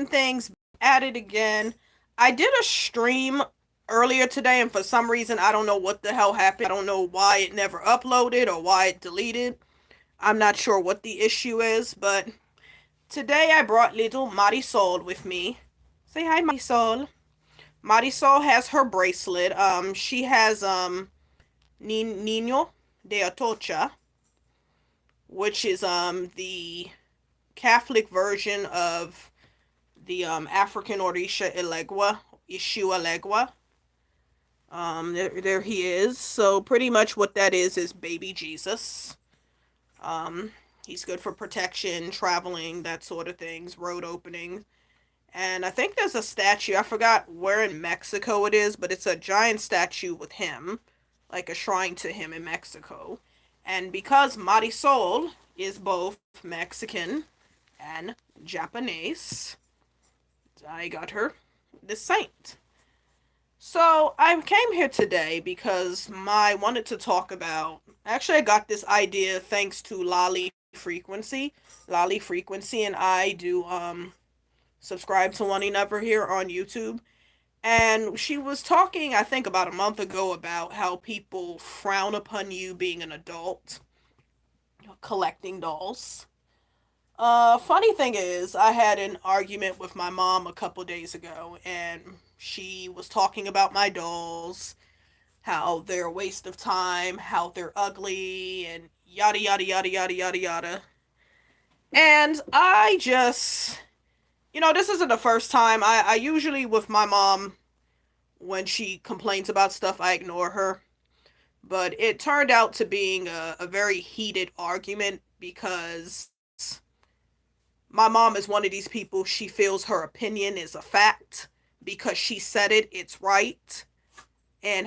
things at it again. I did a stream earlier today, and for some reason, I don't know what the hell happened. I don't know why it never uploaded or why it deleted. I'm not sure what the issue is, but today I brought little Marisol with me. Say hi, Marisol. Marisol has her bracelet. She has Niño de Atocha, which is the Catholic version of the African Orisha Elegua, Ishu Elegua. There he is. So pretty much what that is baby Jesus. He's good for protection, traveling, that sort of things, road opening. And I think there's a statue. I forgot where in Mexico it is, but it's a giant statue with him, like a shrine to him in Mexico. And because Marisol is both Mexican and Japanese, I got her this saint. So I came here today because I wanted to talk about. Actually, I got this idea thanks to Lolly Frequency. Lolly Frequency and I do subscribe to one another here on YouTube. And she was talking, I think, about a month ago about how people frown upon you being an adult collecting dolls. Funny thing is, I had an argument with my mom a couple days ago, and she was talking about my dolls, how they're a waste of time, how they're ugly, and yada yada yada yada yada yada. And I just, this isn't the first time. I usually, with my mom, when she complains about stuff, I ignore her. But it turned out to being a very heated argument because my mom is one of these people, she feels her opinion is a fact because she said it, it's right, and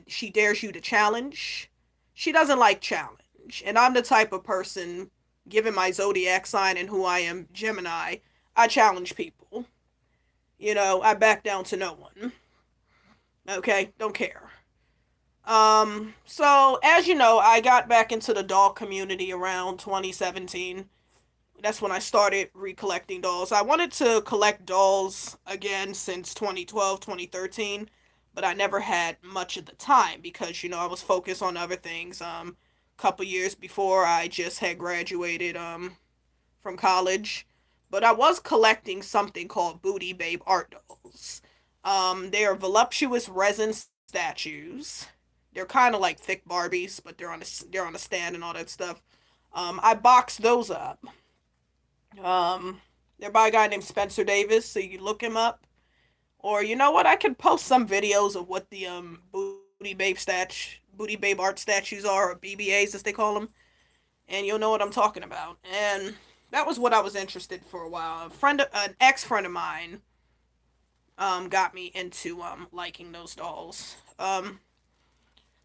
she dares you to challenge. She doesn't like challenge. And I'm the type of person, given my zodiac sign and who I am, Gemini, I challenge people. I back down to no one. Okay? Don't care. So as you know, I got back into the doll community around 2017. That's when I started recollecting dolls. I wanted to collect dolls again since 2012, 2013, but I never had much of the time because, I was focused on other things. Couple years before I just had graduated from college, but I was collecting something called Booty Babe art dolls. They are voluptuous resin statues. They're kind of like thick Barbies, but they're on a stand and all that stuff. I boxed those up. They're by a guy named Spencer Davis, so you can look him up. Or you know what? I could post some videos of what the Booty Babe art statues are, or BBAs as they call them, and you'll know what I'm talking about. And that was what I was interested for a while. An ex friend of mine, got me into liking those dolls.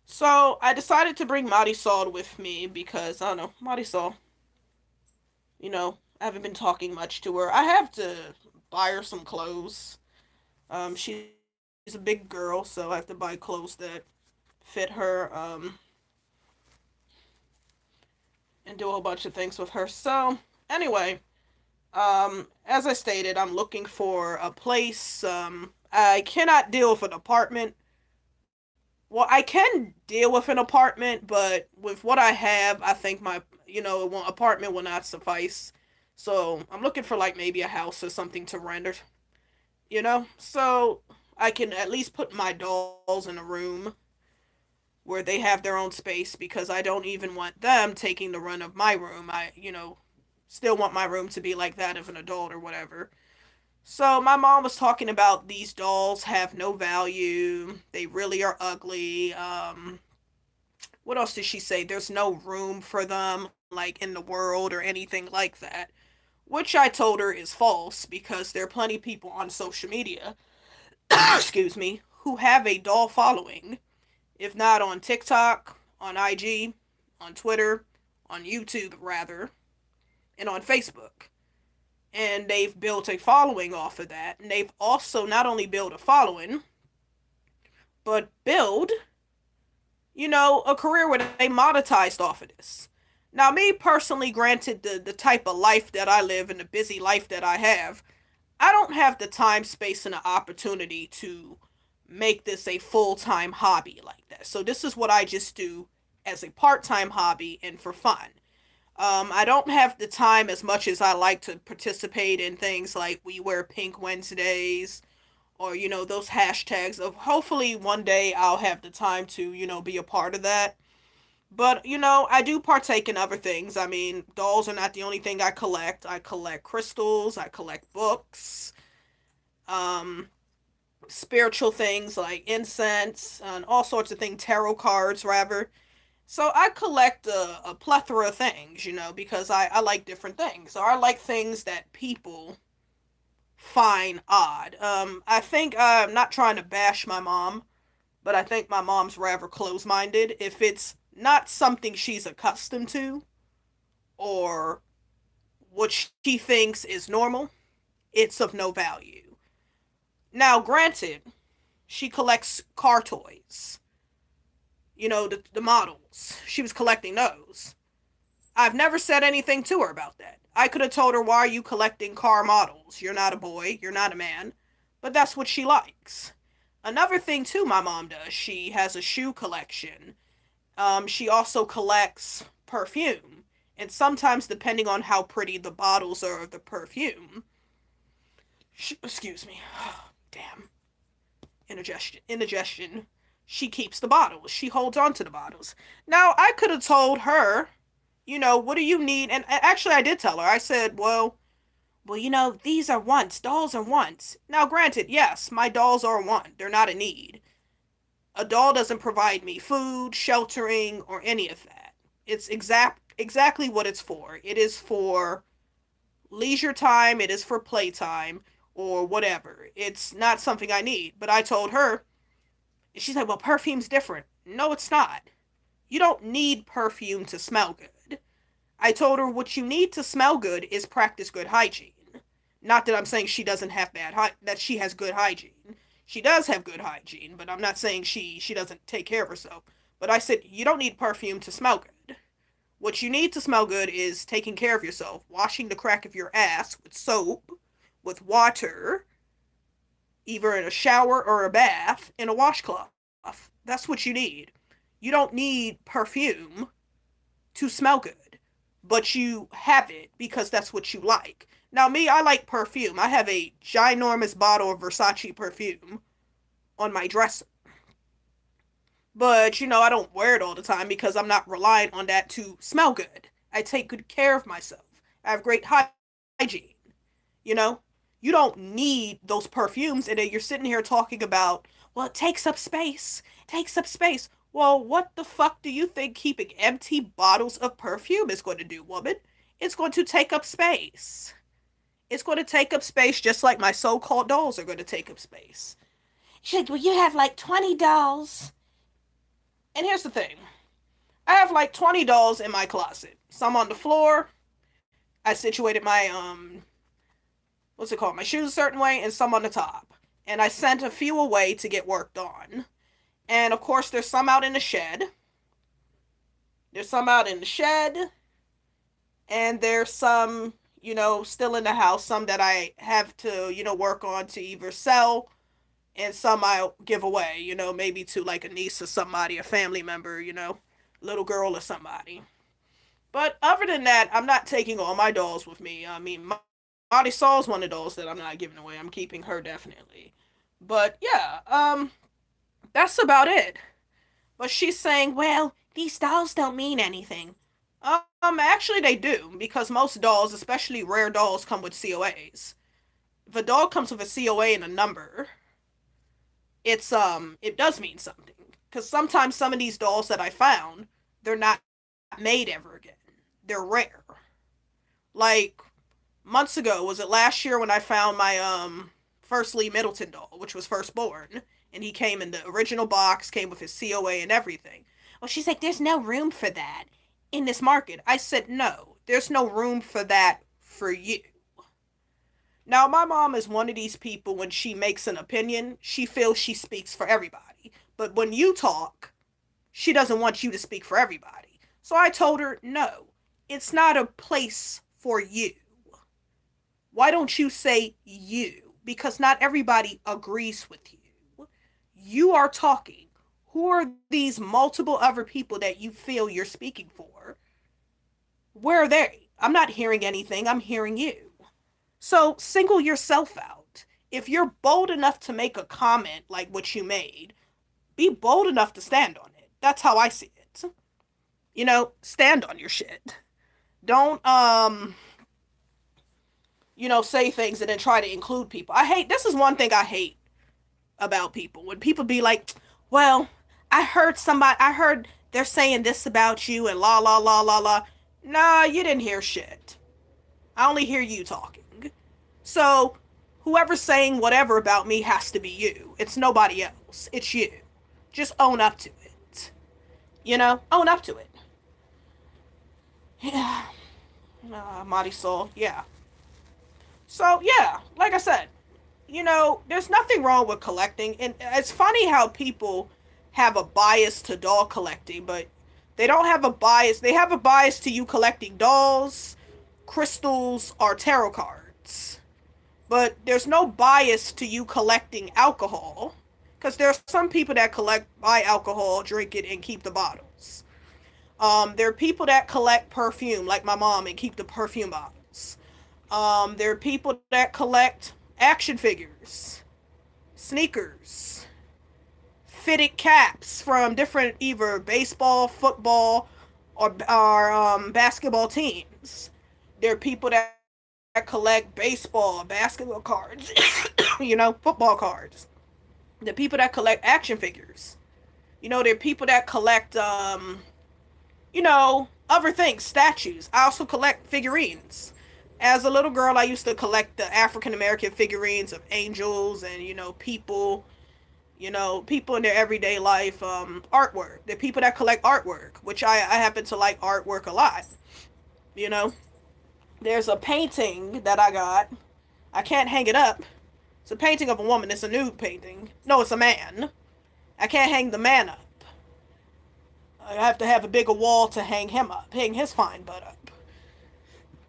So I decided to bring Marisol with me because I don't know, Marisol. I haven't been talking much to her. I have to buy her some clothes. She's a big girl, so I have to buy clothes that fit her. And do a whole bunch of things with her. So anyway, as I stated, I'm looking for a place. I cannot deal with an apartment. Well, I can deal with an apartment, but with what I have, I think my apartment will not suffice. So I'm looking for like maybe a house or something to rent, so I can at least put my dolls in a room where they have their own space because I don't even want them taking the run of my room. I, still want my room to be like that of an adult or whatever. So my mom was talking about these dolls have no value. They really are ugly. What else did she say? There's no room for them like in the world or anything like that. Which I told her is false because there are plenty of people on social media, excuse me, who have a doll following. If not on TikTok, on IG, on Twitter, on YouTube rather, and on Facebook. And they've built a following off of that. And they've also not only built a following, but build, a career where they monetized off of this. Now, me personally, granted the type of life that I live and the busy life that I have, I don't have the time, space, and the opportunity to make this a full time hobby like that. So this is what I just do as a part time hobby and for fun. I don't have the time as much as I like to participate in things like We Wear Pink Wednesdays or, those hashtags of hopefully one day I'll have the time to, be a part of that. But, I do partake in other things. I mean, dolls are not the only thing I collect. I collect crystals, I collect books, um, spiritual things like incense, and all sorts of things, tarot cards, rather. So I collect a plethora of things, because I like different things. Or I like things that people find odd. I think I'm not trying to bash my mom, but I think my mom's rather close minded. If it's not something she's accustomed to or what she thinks is normal, it's of no value. Now, granted, she collects car toys, the models. She was collecting those. I've never said anything to her about that. I could have told her, why are you collecting car models? You're not a boy, you're not a man. But that's what she likes. Another thing, too, my mom does, she has a shoe collection. She also collects perfume. And sometimes, depending on how pretty the bottles are of the perfume, excuse me, damn, indigestion. She keeps the bottles. She holds on to the bottles. Now, I could have told her, what do you need? And actually, I did tell her. I said, well, these are wants. Dolls are wants. Now, granted, yes, my dolls are a want. They're not a need. A doll doesn't provide me food, sheltering, or any of that. It's exactly what it's for. It is for leisure time. It is for playtime or whatever. It's not something I need. But I told her, she's like, well, perfume's different. No, it's not. You don't need perfume to smell good. I told her what you need to smell good is practice good hygiene. Not that I'm saying she doesn't have that she has good hygiene. She does have good hygiene, but I'm not saying she doesn't take care of herself. But I said you don't need perfume to smell good. What you need to smell good is taking care of yourself, washing the crack of your ass with soap, with water, either in a shower or a bath, in a washcloth. That's what you need. You don't need perfume to smell good, but you have it because that's what you like. Now, me, I like perfume. I have a ginormous bottle of Versace perfume on my dresser. But, I don't wear it all the time because I'm not reliant on that to smell good. I take good care of myself. I have great hygiene. You know? You don't need those perfumes, and then you're sitting here talking about, well, it takes up space. It takes up space. Well, what the fuck do you think keeping empty bottles of perfume is going to do, woman? It's going to take up space. It's going to take up space just like my so called dolls are going to take up space. She's like, well, you have like 20 dolls. And here's the thing, I have like 20 dolls in my closet. Some on the floor. I situated my, what's it called? My shoes a certain way, and some on the top. And I sent a few away to get worked on. And of course, there's some out in the shed. There's some out in the shed. And there's some, still in the house. Some that I have to, work on to either sell, and some I'll give away, maybe to like a niece or somebody, a family member, little girl or somebody. But other than that, I'm not taking all my dolls with me. I mean, Marisol is one of those that I'm not giving away. I'm keeping her definitely. But yeah, that's about it. But she's saying, well, these dolls don't mean anything. Actually they do, because most dolls, especially rare dolls, come with COAs. If a doll comes with a COA and a number, it does mean something. Because sometimes some of these dolls that I found, they're not made ever again. They're rare. Like months ago, was it last year when I found my first Lee Middleton doll, which was firstborn, and he came in the original box, came with his COA and everything. Well, she's like, there's no room for that in this market. I said, no, there's no room for that for you. Now, my mom is one of these people, when she makes an opinion, she feels she speaks for everybody. But when you talk, she doesn't want you to speak for everybody. So I told her, no, it's not a place for you. Why don't you say you? Because not everybody agrees with you. You are talking. Who are these multiple other people that you feel you're speaking for? Where are they? I'm not hearing anything. I'm hearing you. So single yourself out. If you're bold enough to make a comment like what you made, be bold enough to stand on it. That's how I see it. Stand on your shit. Don't say things and then try to include people. This is one thing I hate about people. When people be like, well, I heard they're saying this about you and la la la la la. Nah, you didn't hear shit. I only hear you talking. So, whoever's saying whatever about me has to be you. It's nobody else. It's you. Just own up to it. Own up to it. Yeah. Marisol, yeah. So, yeah, like I said, there's nothing wrong with collecting. And it's funny how people have a bias to doll collecting, but they don't have a bias. They have a bias to you collecting dolls, crystals, or tarot cards. But there's no bias to you collecting alcohol. Because there's some people that buy alcohol, drink it, and keep the bottles. There are people that collect perfume, like my mom, and keep the perfume bottles. There are people that collect action figures, sneakers, fitted caps from different either baseball, football, or basketball teams. There are people that collect baseball, basketball cards, football cards. The people that collect action figures. There are people that collect, other things, statues. I also collect figurines. As a little girl, I used to collect the African American figurines of angels and, people in their everyday life, artwork. The people that collect artwork, which I happen to like artwork a lot. You know, there's a painting that I got. I can't hang it up. It's a painting of a woman. It's a nude painting. No, it's a man. I can't hang the man up. I have to have a bigger wall to hang him up, hang his fine butt up.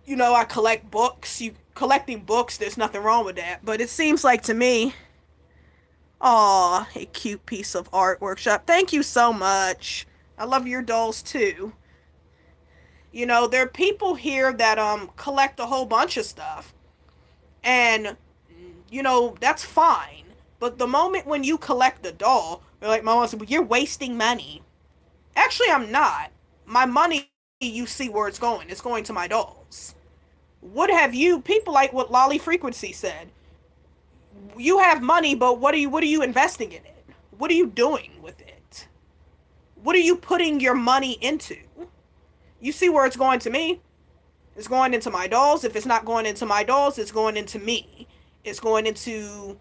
I collect books. Collecting books, there's nothing wrong with that. But it seems like to me, aw, a cute piece of art workshop. Thank you so much. I love your dolls too. There are people here that collect a whole bunch of stuff. And that's fine. But the moment when you collect a doll, they're like, my mom said, well, you're wasting money. Actually, I'm not. My money, you see where it's going. It's going to my dolls. What have you, people like what Lolly Frequency said, you have money, but what are you investing in it? What are you doing with it? What are you putting your money into? You see where it's going to me? It's going into my dolls. If it's not going into my dolls, it's going into me. It's going into,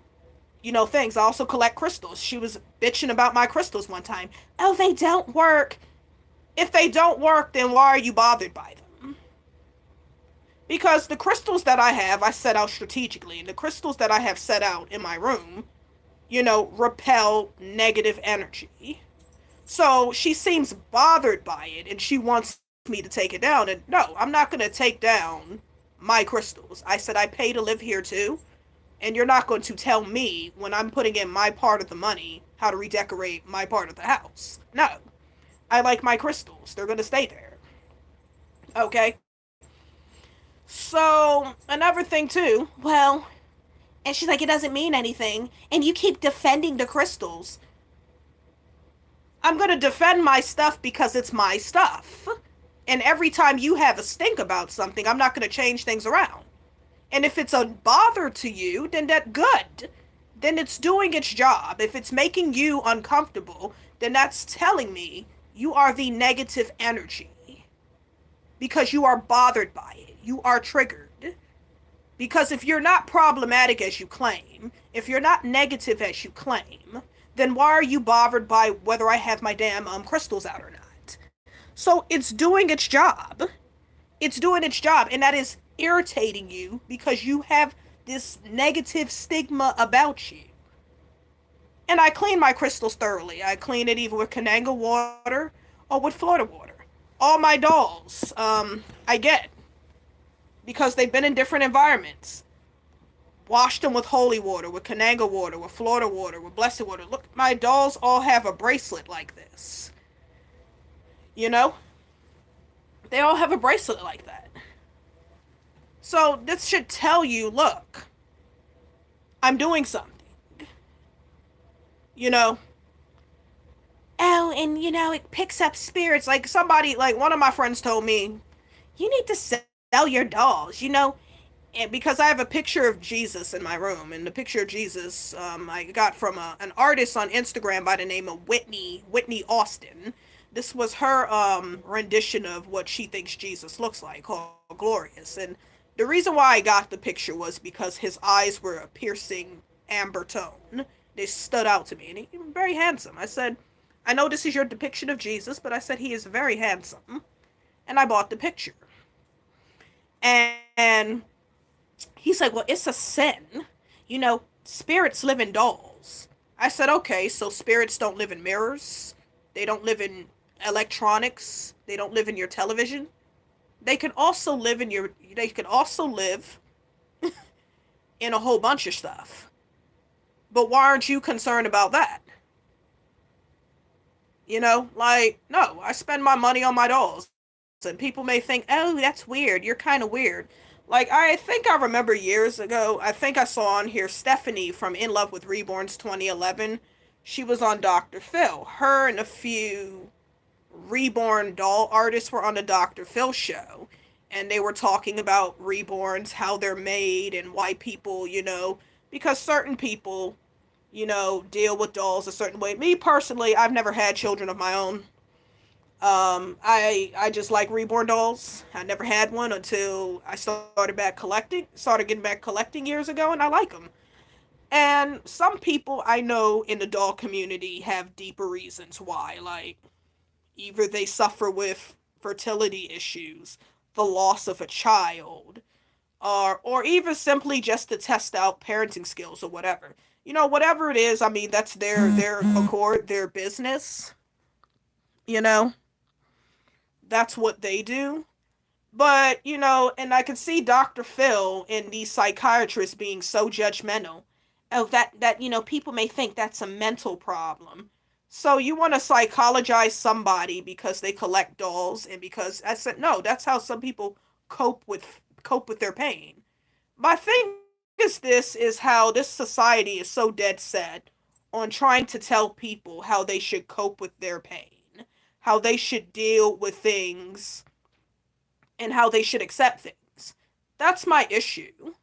things. I also collect crystals. She was bitching about my crystals one time. Oh, they don't work. If they don't work, then why are you bothered by them? Because the crystals that I have, I set out strategically. And the crystals that I have set out in my room, repel negative energy. So she seems bothered by it and she wants me to take it down. And no, I'm not going to take down my crystals. I said I pay to live here too. And you're not going to tell me when I'm putting in my part of the money how to redecorate my part of the house. No. I like my crystals. They're going to stay there. Okay? So, another thing too. Well, and she's like, it doesn't mean anything. And you keep defending the crystals. I'm going to defend my stuff because it's my stuff. And every time you have a stink about something, I'm not going to change things around. And if it's a bother to you, then that's good. Then it's doing its job. If it's making you uncomfortable, then that's telling me you are the negative energy. Because you are bothered by it. You are triggered. Because if you're not problematic as you claim, if you're not negative as you claim, then why are you bothered by whether I have my damn crystals out or not? So it's doing its job. It's doing its job, and that is irritating you because you have this negative stigma about you. And I clean my crystals thoroughly. I clean it either with Kananga water or with Florida water. All my dolls, I get because they've been in different environments. Washed them with holy water, with Kananga water, with Florida water, with blessed water. Look, my dolls all have a bracelet like this. You know? They all have a bracelet like that. So this should tell you, look, I'm doing something. You know? Oh, and it picks up spirits. Like somebody, like one of my friends told me, you need to sell your dolls, and because I have a picture of Jesus in my room, and the picture of Jesus I got from an artist on Instagram by the name of Whitney Austin. This was her rendition of what she thinks Jesus looks like, called Glorious. And the reason why I got the picture was because his eyes were a piercing amber tone. They stood out to me, and he was very handsome. I said, I know this is your depiction of Jesus, but I said he is very handsome, and I bought the picture. And he's like, well, it's a sin. Spirits live in dolls. I said, okay, so spirits don't live in mirrors. They don't live in electronics. They don't live in your television. They can also live in a whole bunch of stuff. But why aren't you concerned about that? No, I spend my money on my dolls. And people may think, oh, that's weird. You're kind of weird. Like, I think I remember years ago, I think I saw on here Stephanie from In Love with Reborns 2011. She was on Dr. Phil. Her and a few reborn doll artists were on the Dr. Phil show. And they were talking about reborns, how they're made, and why people, because certain people, deal with dolls a certain way. Me personally, I've never had children of my own. I just like reborn dolls. I never had one until I started getting back collecting years ago, and I like them. And some people I know in the doll community have deeper reasons why. Like, either they suffer with fertility issues, the loss of a child, or even simply just to test out parenting skills or whatever. Whatever it is, I mean, that's their accord, their business. You know, that's what they do. But, and I can see Dr. Phil and these psychiatrists being so judgmental. Oh, people may think that's a mental problem. So you want to psychologize somebody because they collect dolls, and because I said no, that's how some people cope with their pain. My thing is how this society is so dead set on trying to tell people how they should cope with their pain, how they should deal with things, and how they should accept things. That's my issue.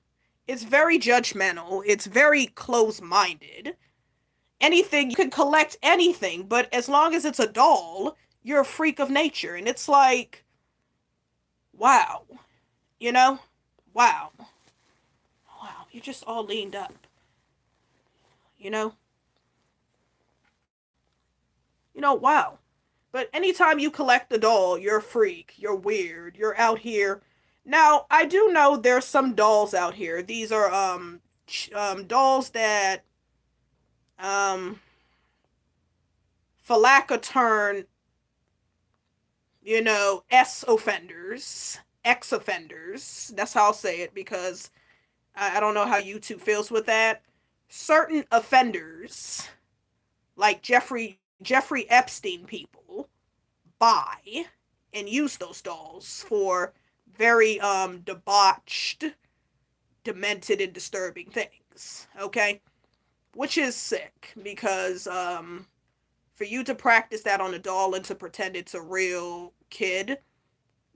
It's very judgmental. It's very close minded. Anything, you can collect anything, but as long as it's a doll, you're a freak of nature. And it's like, wow, you know? Wow. Wow, you're just all leaned up, you know? Wow. But anytime you collect a doll, you're a freak, you're weird, you're out here. Now, I do know there's some dolls out here. These are dolls that um for lack of turn, S offenders, X offenders. That's how I'll say it because I don't know how YouTube feels with that. Certain offenders, like Jeffrey Epstein people, buy and use those dolls for very debauched, demented, and disturbing things. Okay, which is sick because for you to practice that on a doll and to pretend it's a real kid,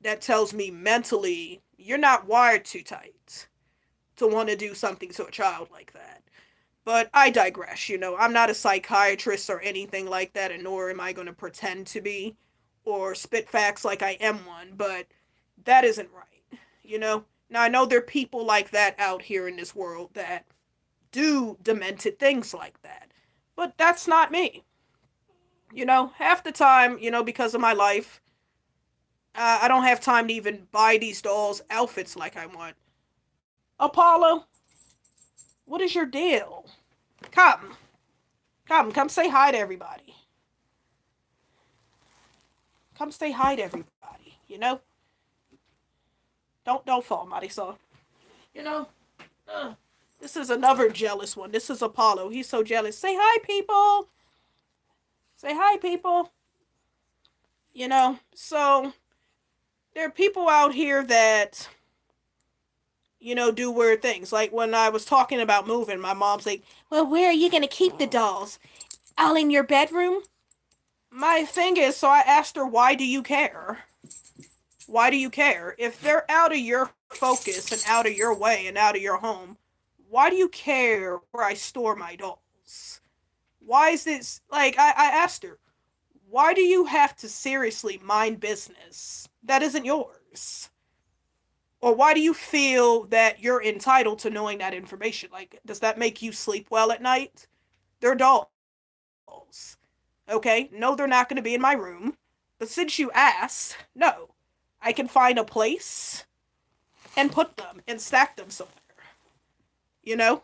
that tells me mentally you're not wired too tight to want to do something to a child like that. But I digress, I'm not a psychiatrist or anything like that, and nor am I going to pretend to be or spit facts like I am one, but that isn't right. Now, I know there are people like that out here in this world that do demented things like that, but that's not me. Half the time, because of my life, I don't have time to even buy these dolls outfits like I want. Apollo, what is your deal? Come, come say hi to everybody. Come say hi to everybody. Don't fall, Marisol. You know, uh, This is another jealous one. This is Apollo. He's so jealous. Say hi, people. Say hi, people. So there are people out here that, do weird things. Like when I was talking about moving, my mom's like, well, where are you going to keep the dolls? All in your bedroom? My thing is, so I asked her, why do you care? Why do you care? If they're out of your focus and out of your way and out of your home, why do you care where I store my dolls? Why is this, like, I asked her, why do you have to seriously mind business that isn't yours? Or why do you feel that you're entitled to knowing that information? Like, does that make you sleep well at night? They're dolls. Okay? No, they're not going to be in my room. But since you asked, no. I can find a place and put them and stack them somewhere. You know?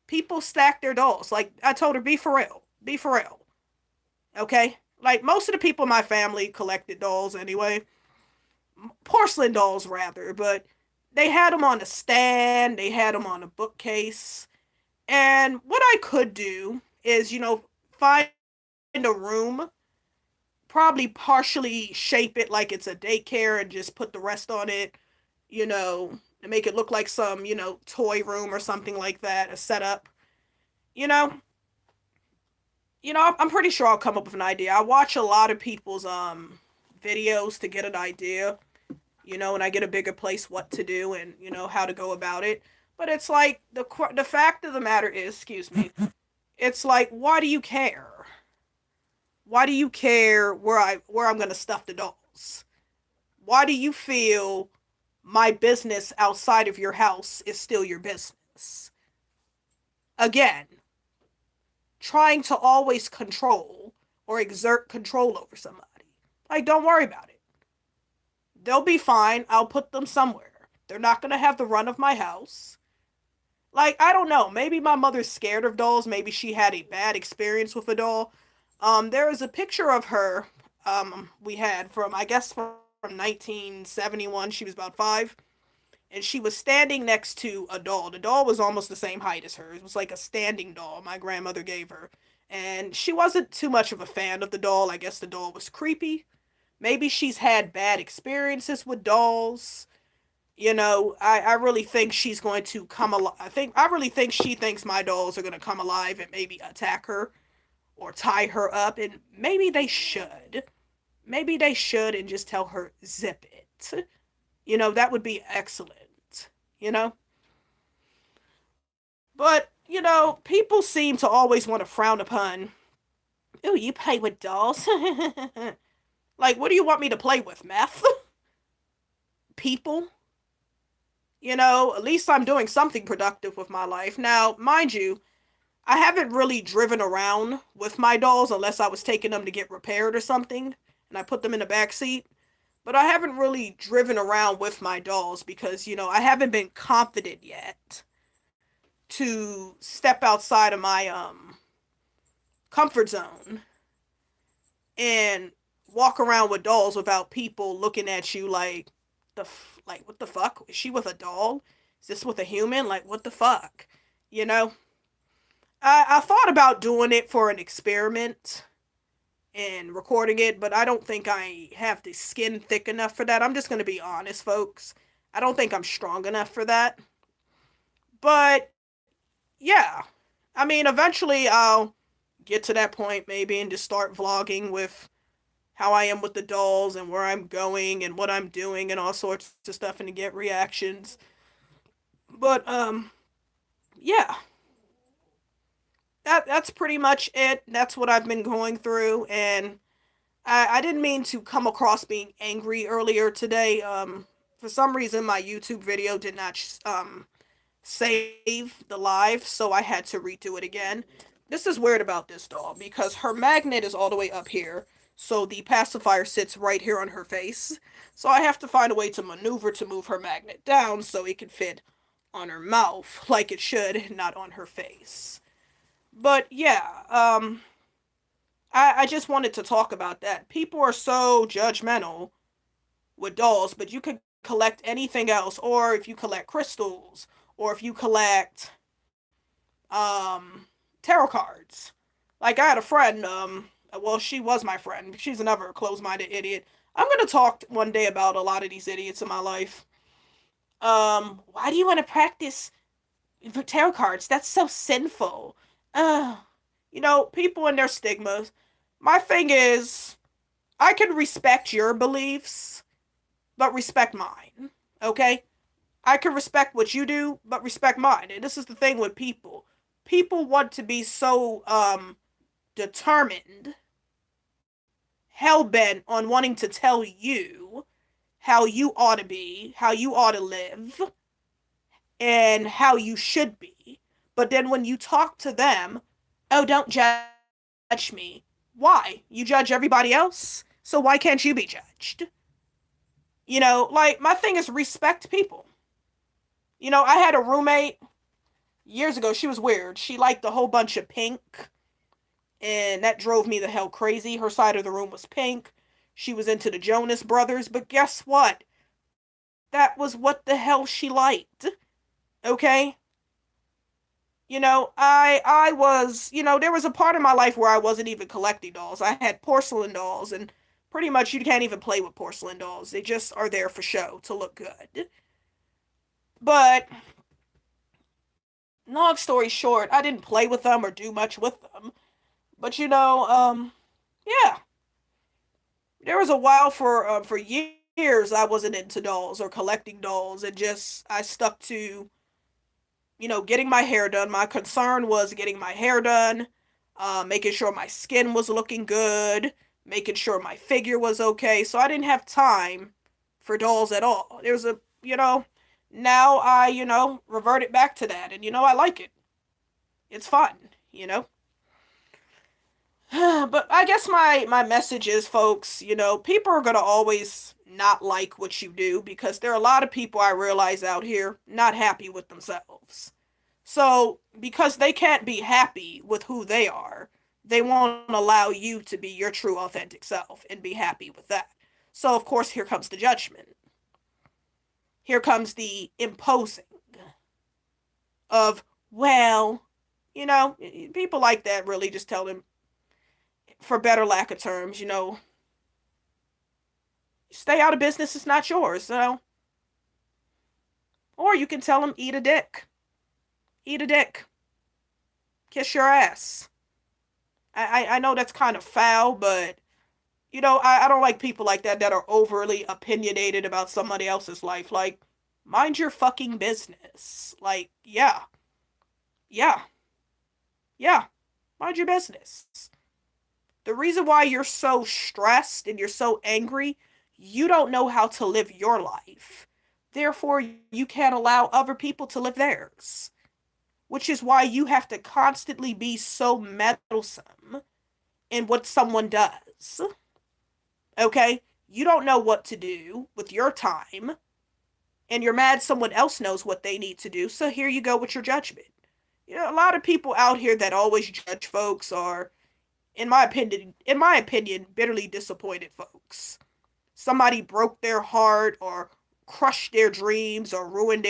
People stack their dolls. Like, I told her, be for real. Be for real. Okay? Like, most of the people in my family collected dolls anyway. Porcelain dolls, rather. But they had them on a stand, they had them on a bookcase. And what I could do is, find a room, probably partially shape it like it's a daycare and just put the rest on it, and make it look like some, toy room or something like that, a setup. You know, I'm pretty sure I'll come up with an idea. I watch a lot of people's videos to get an idea, and I get a bigger place what to do and, how to go about it. But it's like the fact of the matter is, excuse me, it's like, why do you care? Why do you care where I'm going to stuff the dolls? Why do you feel my business outside of your house is still your business? Again, trying to always control or exert control over somebody. Like, don't worry about it. They'll be fine. I'll put them somewhere. They're not going to have the run of my house. Like, I don't know. Maybe my mother's scared of dolls. Maybe she had a bad experience with a doll. There is a picture of her we had from, I guess, from 1971. She was about 5. And she was standing next to a doll. The doll was almost the same height as her. It was like a standing doll my grandmother gave her. And she wasn't too much of a fan of the doll. I guess the doll was creepy. Maybe she's had bad experiences with dolls. I really think she's going to come alive. I really think she thinks my dolls are going to come alive and maybe attack her or tie her up. And maybe they should. Maybe they should and just tell her, zip it. That would be excellent. You know? But, people seem to always want to frown upon, ooh, you play with dolls? Like, what do you want me to play with? Meth? People? At least I'm doing something productive with my life. Now, mind you, I haven't really driven around with my dolls unless I was taking them to get repaired or something, and I put them in the back seat. But I haven't really driven around with my dolls because, I haven't been confident yet to step outside of my comfort zone and walk around with dolls without people looking at you like like, what the fuck? Is she with a doll? Is this with a human? Like, what the fuck? You know? I thought about doing it for an experiment and recording it, but I don't think I have the skin thick enough for that. I'm just going to be honest, folks. I don't think I'm strong enough for that. But yeah, I mean, eventually I'll get to that point maybe and just start vlogging with how I am with the dolls and where I'm going and what I'm doing and all sorts of stuff and to get reactions. But yeah, that's pretty much it. That's what I've been going through, and I didn't mean to come across being angry earlier today. For some reason my YouTube video did not save the live, so I had to redo it again. This is weird about this doll because her magnet is all the way up here, so the pacifier sits right here on her face. So I have to find a way to maneuver to move her magnet down so it can fit on her mouth like it should, not on her face. But yeah, I just wanted to talk about that. People are so judgmental with dolls, but you could collect anything else, or if you collect crystals, or if you collect tarot cards. Like I had a friend, well, she was my friend. She's another closed-minded idiot. I'm gonna talk one day about a lot of these idiots in my life. Why do you want to practice tarot cards? That's so sinful. Uh, people and their stigmas. My thing is, I can respect your beliefs, but respect mine. Okay? I can respect what you do, but respect mine. And this is the thing with people. People want to be so determined, hell bent on wanting to tell you how you ought to be, how you ought to live, and how you should be. But then when you talk to them, oh, don't judge me. Why? You judge everybody else? So why can't you be judged? Like, my thing is respect people. I had a roommate years ago. She was weird. She liked a whole bunch of pink, and that drove me the hell crazy. Her side of the room was pink. She was into the Jonas Brothers, but guess what? That was what the hell she liked. Okay? I was, there was a part of my life where I wasn't even collecting dolls. I had porcelain dolls, and pretty much you can't even play with porcelain dolls. They just are there for show to look good. But long story short, I didn't play with them or do much with them. But yeah, there was a while for years I wasn't into dolls or collecting dolls, and just I stuck to getting my hair done. My concern was getting my hair done, making sure my skin was looking good, making sure my figure was okay. So I didn't have time for dolls at all. There was now I, reverted back to that, and I like it. It's fun, you know. But I guess my message is, folks, people are gonna always not like what you do because there are a lot of people I realize out here not happy with themselves. So because they can't be happy with who they are, they won't allow you to be your true authentic self and be happy with that. So of course here comes the judgment. Here comes the imposing of, well, people like that really just tell them, for better lack of terms, stay out of business, it's not yours. Or you can tell them, eat a dick. Eat a dick. Kiss your ass. I know that's kind of foul, but I don't like people like that are overly opinionated about somebody else's life. Like, mind your fucking business. Like, yeah, yeah, yeah, mind your business. The reason why you're so stressed and you're so angry, you don't know how to live your life. Therefore, you can't allow other people to live theirs. Which is why you have to constantly be so meddlesome in what someone does. Okay? You don't know what to do with your time, and you're mad someone else knows what they need to do, so here you go with your judgment. A lot of people out here that always judge folks are, in my opinion, bitterly disappointed folks. Somebody broke their heart or crushed their dreams or ruined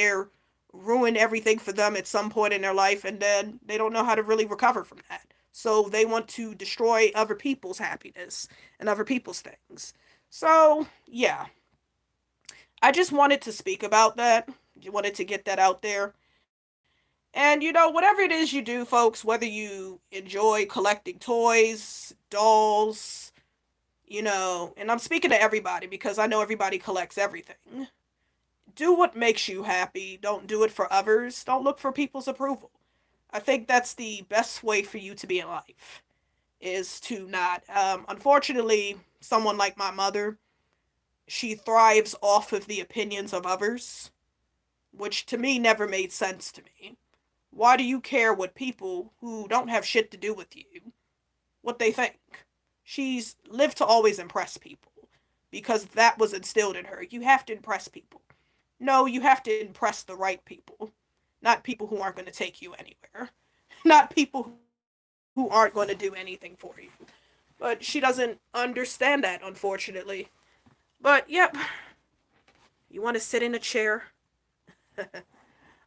everything for them at some point in their life, and then they don't know how to really recover from that. So they want to destroy other people's happiness and other people's things. So, yeah. I just wanted to speak about that. You wanted to get that out there. And whatever it is you do, folks, whether you enjoy collecting toys, dolls, and I'm speaking to everybody because I know everybody collects everything. Do what makes you happy. Don't do it for others. Don't look for people's approval. I think that's the best way for you to be in life, is to not. Unfortunately, someone like my mother, she thrives off of the opinions of others, which to me never made sense to me. Why do you care what people who don't have shit to do with you, what they think? She's lived to always impress people because that was instilled in her. You have to impress people. No, you have to impress the right people, not people who aren't going to take you anywhere, not people who aren't going to do anything for you. But she doesn't understand that, unfortunately. But, yep, you want to sit in a chair?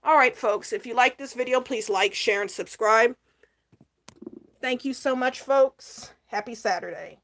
Alright, folks, if you like this video, please like, share, and subscribe. Thank you so much, folks. Happy Saturday.